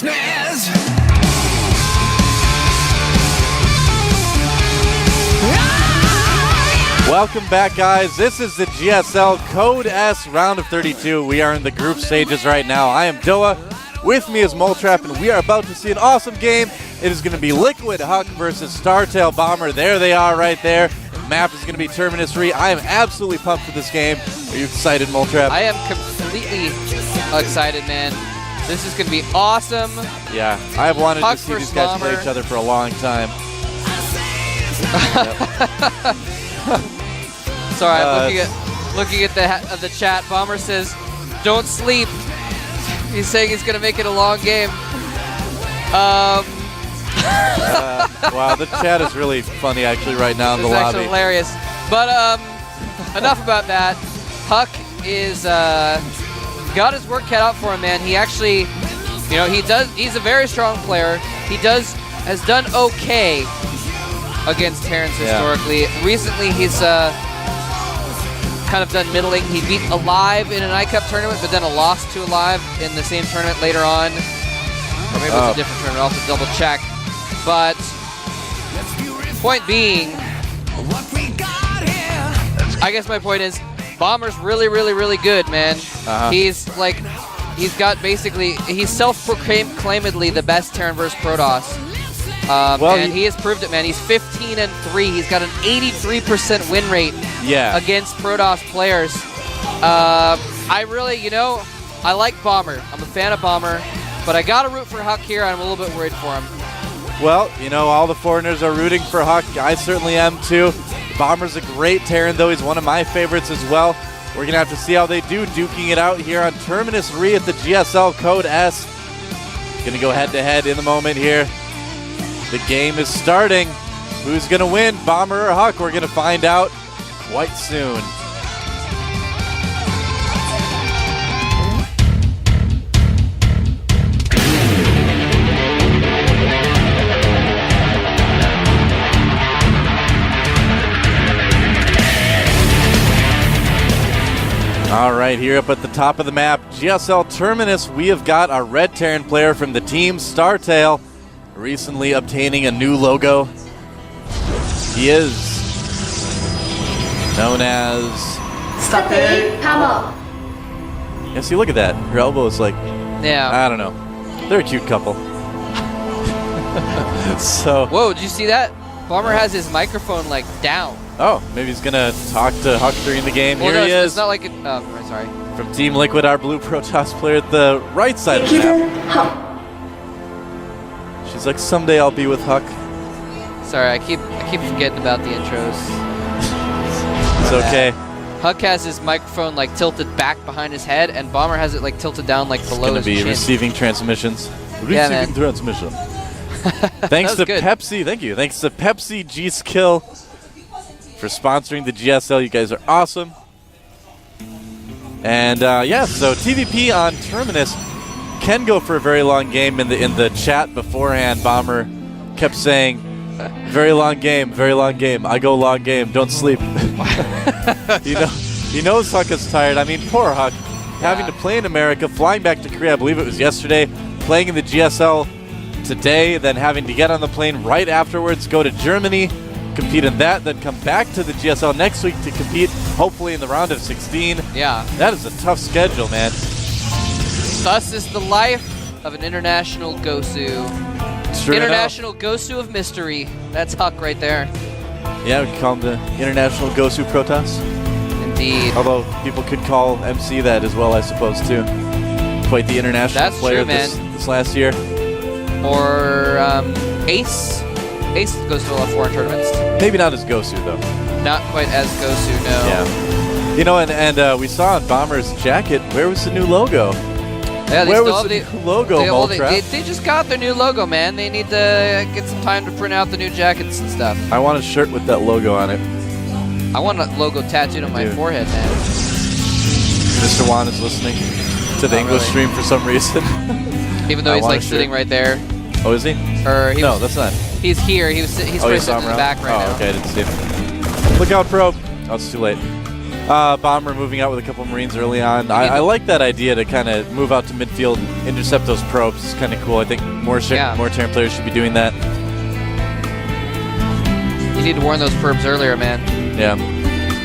darkness. Welcome back, guys. This is the GSL Code S round of 32. We are in the group stages right now. I am Doa. With me is Moletrap, and we are about to see an awesome game. It is going to be Liquid Huck versus Startail Bomber. There they are right there. The map is going to be Terminus 3. I am absolutely pumped for this game. Are you excited, Moletrap? I am completely excited, man. This is going to be awesome. Yeah, I have wanted Huck to see these versus guys Bomber. play each other for a long time. Sorry, I'm looking at the chat. Bomber says, "Don't sleep." He's saying he's gonna make it a long game. Wow, the chat is really funny actually right now in the lobby. It's actually hilarious. But enough about that. Huck is got his work cut out for him, man. He actually, he's a very strong player. Has done okay against Terrence historically. Recently, he's kind of done middling. He beat Alive in an iCup tournament, but then a loss to Alive in the same tournament later on. Or maybe it was a different tournament. I'll have to double check. But point being, I guess my point is, Bomber's really, really, really good, man. He's self-proclaimedly the best Terran versus Protoss. And he has proved it, man. He's 15-3. He's got an 83% win rate against Protoss players. I really, I like Bomber. I'm a fan of Bomber, but I got to root for Huck here. I'm a little bit worried for him. Well, all the foreigners are rooting for Huck. I certainly am too. Bomber's a great Terran, though. He's one of my favorites as well. We're going to have to see how they do duking it out here on Terminus 3 at the GSL Code S. Going to go head-to-head in the moment here. The game is starting. Who's going to win, Bomber or Huck? We're going to find out quite soon. All right, here up at the top of the map, GSL Terminus, we have got a red Terran player from the team, Startail, recently obtaining a new logo. He is known as... Startail Hammer. Yeah, see, look at that. Her elbow is like... Yeah. I don't know. They're a cute couple. So... Whoa, did you see that? Bomber has his microphone, down. Oh, maybe he's going to talk to Huck during the game. Well, here he is. It's not like it... Oh, sorry. From Team Liquid, our blue Protoss player at the right side of the map. She's like, someday I'll be with Huck. Sorry, I keep forgetting about the intros. It's okay. Huck has his microphone tilted back behind his head, and Bomber has it tilted down below his chin. It's going to be receiving transmissions. Yeah, Transmission. Thanks to good. Pepsi. Thank you. Thanks to Pepsi G-Skill for sponsoring the GSL. You guys are awesome. And so TVP on Terminus can go for a very long game. In the chat beforehand, Bomber kept saying, very long game, very long game. I go long game, don't sleep. He knows Huck is tired. I mean, poor Huck, having to play in America, flying back to Korea, I believe it was yesterday, playing in the GSL today, then having to get on the plane right afterwards, go to Germany, compete in that, then come back to the GSL next week to compete, hopefully in the round of 16. Yeah. That is a tough schedule, man. Thus is the life of an international Gosu. True International Gosu of mystery. That's Huck right there. Yeah, we could call him the International Gosu Protoss. Indeed. Although people could call MC that as well, I suppose, too. Quite the international player this last year. Or Ace. Ace goes to a lot of foreign tournaments. Maybe not as Gosu, though. Not quite as Gosu, no. Yeah. And we saw on Bomber's jacket, where was the new logo? Yeah, where was the new logo, Moletrap? They just got their new logo, man. They need to get some time to print out the new jackets and stuff. I want a shirt with that logo on it. I want a logo tattooed on my forehead, man. Mr. Wan is listening to the English stream for some reason. Even though he's sitting right there. Oh, is he? No, that's not. He's here. He's probably sitting in the back right now. Oh, okay, I didn't see him. Look out, probe. Oh, it's too late. Bomber moving out with a couple Marines early on. I like that idea to kind of move out to midfield, intercept those probes. It's kind of cool. I think more Terran players should be doing that. You need to warn those probes earlier, man. Yeah.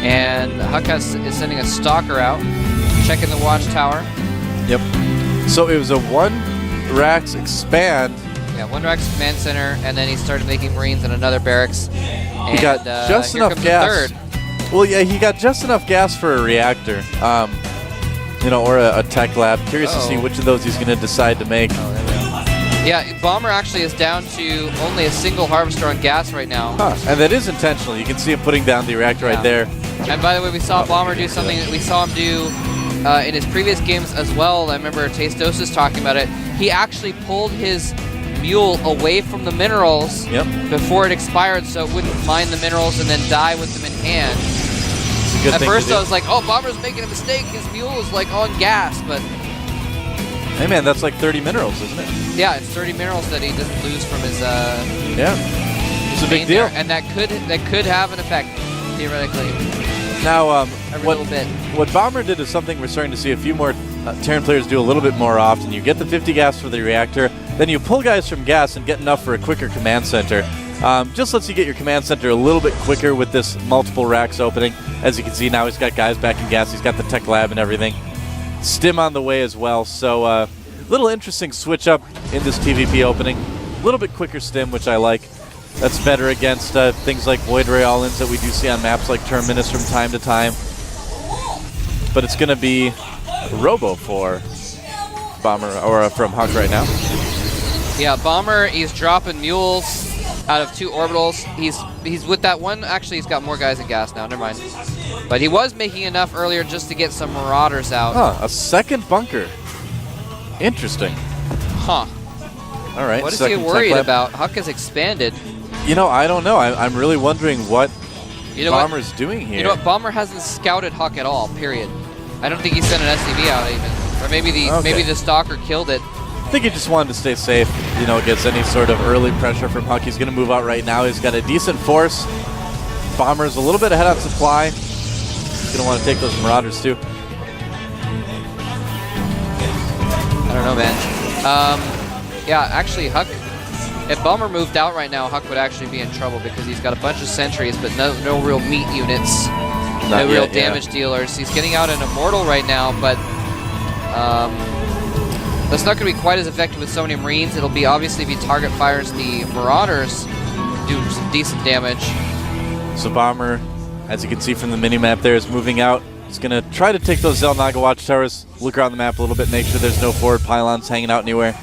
And Huck is sending a stalker out, checking the watchtower. Yep. So it was a 1 Rax expand. Yeah, 1 Rax command center, and then he started making Marines in another barracks. He got just enough gas. Well, yeah, he got just enough gas for a reactor, you know, or a tech lab. Curious to see which of those he's going to decide to make. Oh, there we go. Yeah, Bomber actually is down to only a single harvester on gas right now. Huh. And that is intentional. You can see him putting down the reactor right there. And by the way, we saw Bomber do something that we saw him do in his previous games as well. I remember Tastosis talking about it. He actually pulled his mule away from the minerals before it expired so it wouldn't mine the minerals and then die with them in hand. At first I was like, oh, Bomber's making a mistake. His mule is like on gas, but... Hey man, that's like 30 minerals, isn't it? Yeah, it's 30 minerals that he doesn't lose from his yeah. It's a big deal. And that could have an effect, theoretically. Now, little bit. What Bomber did is something we're starting to see a few more Terran players do a little bit more often. You get the 50 gas for the reactor, then you pull guys from gas and get enough for a quicker command center. Just lets you get your command center a little bit quicker with this multiple racks opening. As you can see now, he's got guys back in gas. He's got the tech lab and everything. Stim on the way as well. So little interesting switch up in this TVP opening. A little bit quicker stim, which I like. That's better against things like Void Ray All-Ins that we do see on maps like Terminus from time to time. But it's going to be Robo for Bomber, or from Huck right now. Yeah, Bomber, he's dropping mules out of 2 orbitals. He's with that one. Actually, he's got more guys in gas now. Never mind. But he was making enough earlier just to get some Marauders out. Huh, a second bunker. Interesting. Huh. All right. What is he worried about? Huck has expanded. You know, I don't know. I'm really wondering what Bomber's doing here. You know what? Bomber hasn't scouted Huck at all, period. I don't think he sent an SCV out even. Or maybe the stalker killed it. I think he just wanted to stay safe, you know, against any sort of early pressure from Huck. He's going to move out right now. He's got a decent force. Bomber's a little bit ahead on supply. He's going to want to take those Marauders too. I don't know, man. Yeah, actually, Huck, if Bomber moved out right now, Huck would actually be in trouble because he's got a bunch of sentries, but no real meat units, no real damage dealers. He's getting out an Immortal right now, but that's not going to be quite as effective with so many Marines. It'll be obviously if he target fires the Marauders, do some decent damage. So Bomber, as you can see from the mini-map there, is moving out. He's going to try to take those Zelnaga watchtowers, look around the map a little bit, make sure there's no forward pylons hanging out anywhere.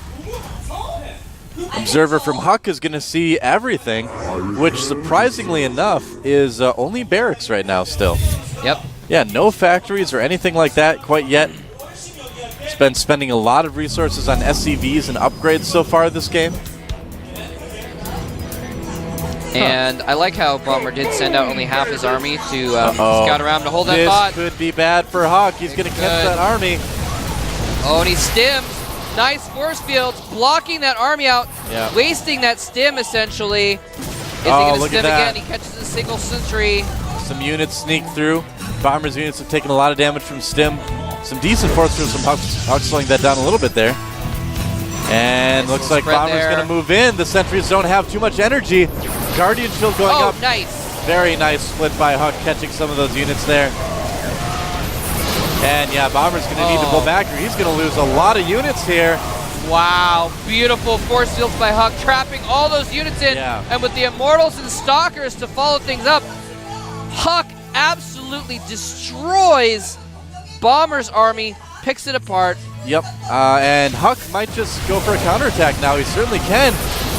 Observer from Huck is going to see everything, which surprisingly enough is only barracks right now still. Yep. Yeah, no factories or anything like that quite yet. He's been spending a lot of resources on SCVs and upgrades so far this game. And I like how Bomber did send out only half his army to scout around to hold that thought. This could be bad for Huck. He's going to catch that army. Oh, and he stims. Nice force fields, blocking that army out, wasting that stim essentially. Is he going to stim again? He catches a single sentry. Some units sneak through. Bomber's units have taken a lot of damage from stim. Some decent force fields from Huck slowing that down a little bit there. And nice, looks like Bomber's going to move in. The sentries don't have too much energy. Guardian shield going up. Oh, nice. Very nice split by Huck, catching some of those units there. And yeah, Bomber's going to need to pull back, or he's going to lose a lot of units here. Wow, beautiful force fields by Huck, trapping all those units in. Yeah. And with the Immortals and Stalkers to follow things up, Huck absolutely destroys Bomber's army, picks it apart. Yep, and Huck might just go for a counterattack now. He certainly can.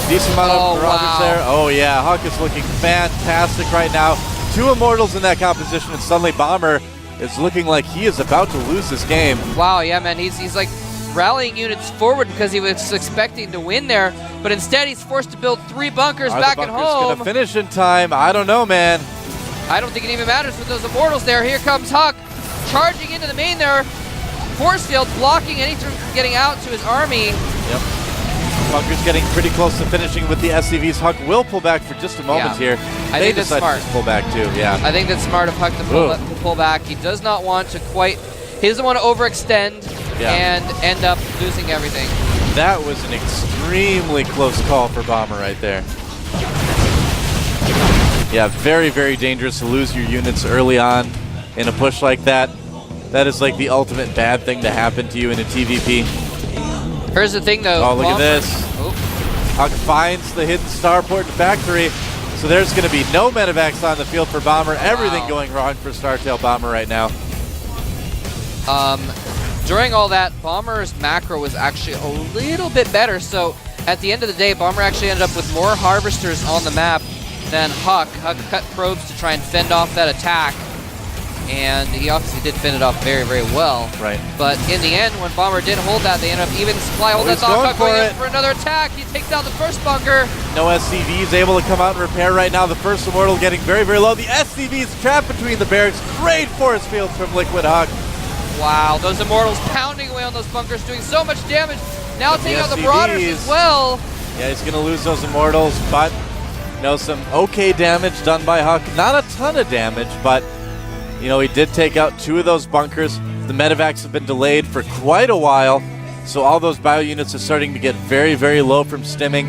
Decent amount of Marauders there. Oh yeah, Huck is looking fantastic right now. 2 Immortals in that composition, and suddenly Bomber is looking like he is about to lose this game. Wow, yeah, man, he's like rallying units forward because he was expecting to win there, but instead he's forced to build 3 bunkers back at home. Going to finish in time? I don't know, man. I don't think it even matters with those Immortals there. Here comes Huck, charging into the main there. Force field blocking anything from getting out to his army. Yep. Bunker's getting pretty close to finishing with the SCVs. Huck will pull back for just a moment here. I think that's smart. To just pull back too, yeah. I think that's smart of Huck to pull back. He does not want to he doesn't want to overextend and end up losing everything. That was an extremely close call for Bomber right there. Yeah, very, very dangerous to lose your units early on in a push like that. That is like the ultimate bad thing to happen to you in a TVP. Here's the thing, though. Oh, look at this. Huck finds the hidden starport factory. So there's going to be no medevacs on the field for Bomber. Everything going wrong for Startail Bomber right now. During all that, Bomber's macro was actually a little bit better. So at the end of the day, Bomber actually ended up with more harvesters on the map than Huck. Huck cut probes to try and fend off that attack. And he obviously did fend it off very, very well. Right. But in the end, when Bomber did hold that, they ended up even supply. Hold that thought, Huck going in for another attack. He takes out the first bunker. No SCVs able to come out and repair right now. The first Immortal getting very, very low. The SCVs trapped between the barracks. Great force fields from Liquid Huck. Wow, those Immortals pounding away on those bunkers, doing so much damage. Now taking out the Marauders as well. Yeah, he's going to lose those Immortals, but some okay damage done by Huck. Not a ton of damage, but he did take out 2 of those bunkers. The medevacs have been delayed for quite a while, so all those bio units are starting to get very, very low from stimming.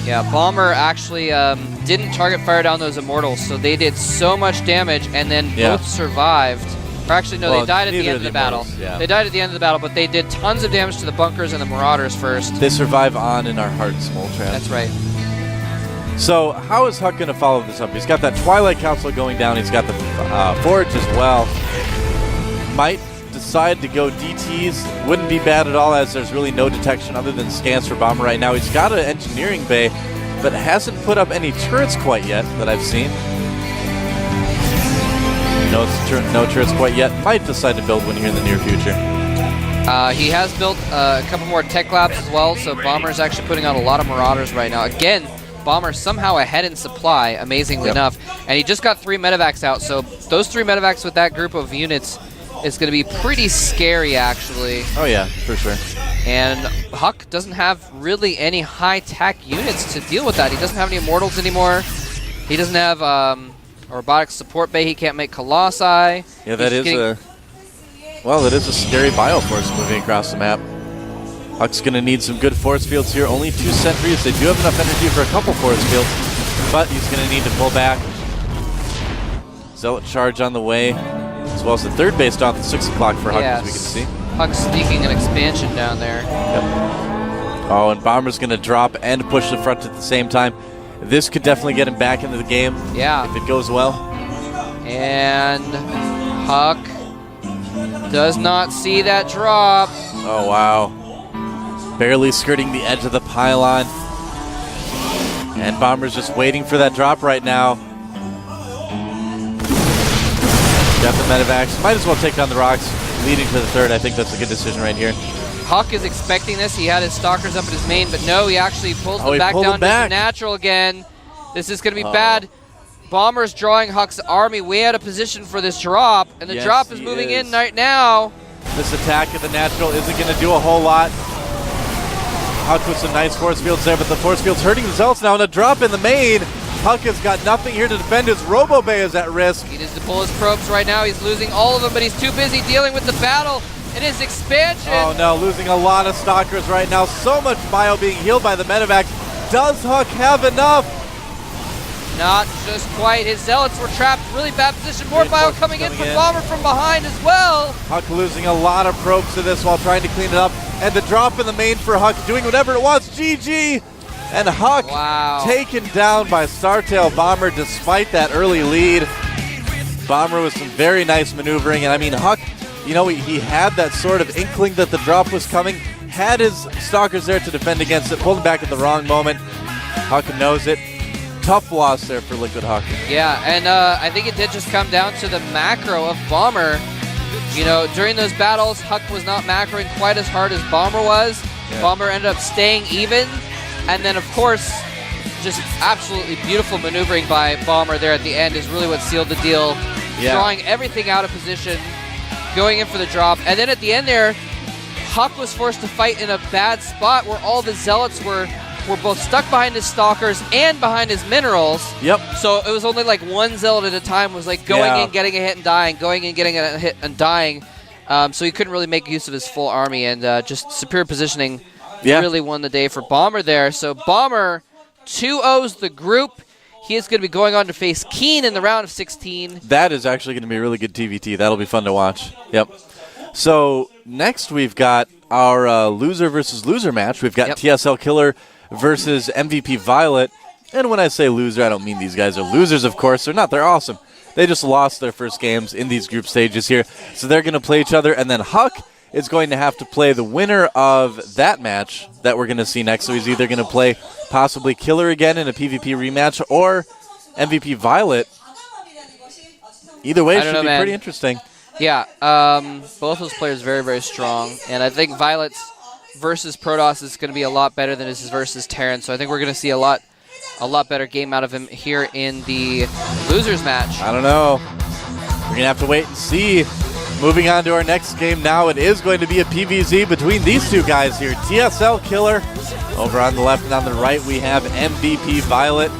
Yeah, Bomber actually didn't target fire down those Immortals, so they did so much damage, and then both survived. Or actually, no, they died at the end of the battle. Yeah. They died at the end of the battle, but they did tons of damage to the bunkers and the Marauders first. They survive on in our hearts, Mole Trap. That's right. So how is Huck going to follow this up? He's got that Twilight Council going down. He's got the Forge as well. Might decide to go DTs. Wouldn't be bad at all, as there's really no detection other than scans for Bomber right now. He's got an engineering bay, but hasn't put up any turrets quite yet that I've seen. No turrets quite yet. Might decide to build one here in the near future. He has built a couple more tech labs as well, so Bomber is actually putting out a lot of Marauders right now. Again, Bomber somehow ahead in supply, amazingly enough. And he just got 3 medevacs out, so those 3 medevacs with that group of units is going to be pretty scary, actually. Oh, yeah, for sure. And Huck doesn't have really any high-tech units to deal with that. He doesn't have any Immortals anymore. He doesn't have a robotics support bay. He can't make Colossi. Yeah, that is a scary bioforce moving across the map. Huck's going to need some good force fields here. Only 2 sentries. They do have enough energy for a couple force fields, but he's going to need to pull back. Zealot charge on the way, as well as the 3rd base down at 6 o'clock for Huck, as we can see. Huck's sneaking an expansion down there. Yep. Oh, and Bomber's going to drop and push the front at the same time. This could definitely get him back into the game. Yeah. If it goes well. And Huck does not see that drop. Oh, wow. Barely skirting the edge of the pylon. And Bomber's just waiting for that drop right now. Got the medevacs. Might as well take down the rocks, leading to the 3rd. I think that's a good decision right here. Huck is expecting this. He had his stalkers up at his main, but no, he actually pulls them back down to the natural again. This is going to be bad. Bomber's drawing Huck's army way out of position for this drop, and the drop is moving in right now. This attack at the natural isn't going to do a whole lot. Huck with some nice force fields there, but the force field's hurting the Zealots now, and a drop in the main. Huck has got nothing here to defend. His Robo Bay is at risk. He needs to pull his probes right now. He's losing all of them, but he's too busy dealing with the battle and his expansion. Oh no, losing a lot of stalkers right now. So much bio being healed by the medevac. Does Huck have enough? Not just quite. His Zealots were trapped. Really bad position. More bio coming in from Bomber from behind as well. Huck losing a lot of probes to this while trying to clean it up. And the drop in the main for Huck, doing whatever it wants. GG! And Huck taken down by Startail Bomber despite that early lead. Bomber with some very nice maneuvering. And I mean, Huck, he had that sort of inkling that the drop was coming. Had his stalkers there to defend against it. Pulled him back at the wrong moment. Huck knows it. Tough loss there for Liquid Huck. Yeah, and I think it did just come down to the macro of Bomber. During those battles, Huck was not macroing quite as hard as Bomber was. Yeah. Bomber ended up staying even. And then, of course, just absolutely beautiful maneuvering by Bomber there at the end is really what sealed the deal. Yeah. Drawing everything out of position, going in for the drop. And then at the end there, Huck was forced to fight in a bad spot where all the Zealots were both stuck behind his Stalkers and behind his Minerals. Yep. So it was only like one Zealot at a time was like going in, getting a hit and dying, going in, getting a hit and dying. So he couldn't really make use of his full army, and just superior positioning really won the day for Bomber there. So Bomber 2-0s the group. He is going to be going on to face Keen in the round of 16. That is actually going to be a really good TVT. That'll be fun to watch. Yep. So next we've got our loser versus loser match. We've got TSL Killer versus MVP Violet. And when I say loser, I don't mean these guys are losers, of course. They're not. They're awesome. They just lost their first games in these group stages here. So they're going to play each other. And then Huck is going to have to play the winner of that match that we're going to see next. So he's either going to play possibly Killer again in a PvP rematch or MVP Violet. Either way, it should be pretty interesting. Yeah, both those players very, very strong. And I think Violet's versus Protoss is going to be a lot better than his versus Terran. So I think we're going to see a lot better game out of him here in the losers match. I don't know. We're going to have to wait and see. Moving on to our next game now, it is going to be a PvZ between these two guys here. TSL Killer over on the left, and on the right we have MVP Violet.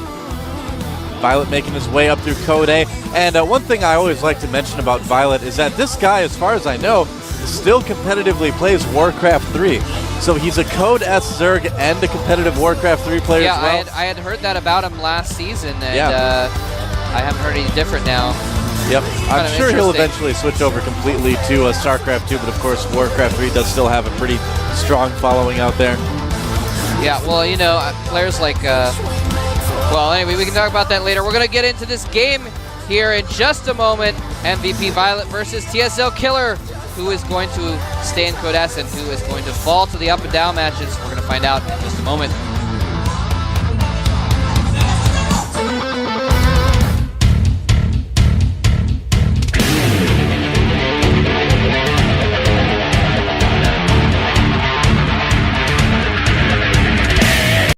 Violet making his way up through Code A. And one thing I always like to mention about Violet is that this guy, as far as I know, still competitively plays Warcraft 3. So he's a Code S Zerg and a competitive Warcraft 3 player as well. Yeah, I had heard that about him last season, and I haven't heard any different now. Yep, I'm sure he'll eventually switch over completely to Starcraft 2, but of course Warcraft 3 does still have a pretty strong following out there. Yeah, well, you know, players like, well, anyway, we can talk about that later. We're going to get into this game here in just a moment. MVP Violet versus TSL Killer. Who is going to stay in Code S and who is going to fall to the up and down matches? We're going to find out in just a moment.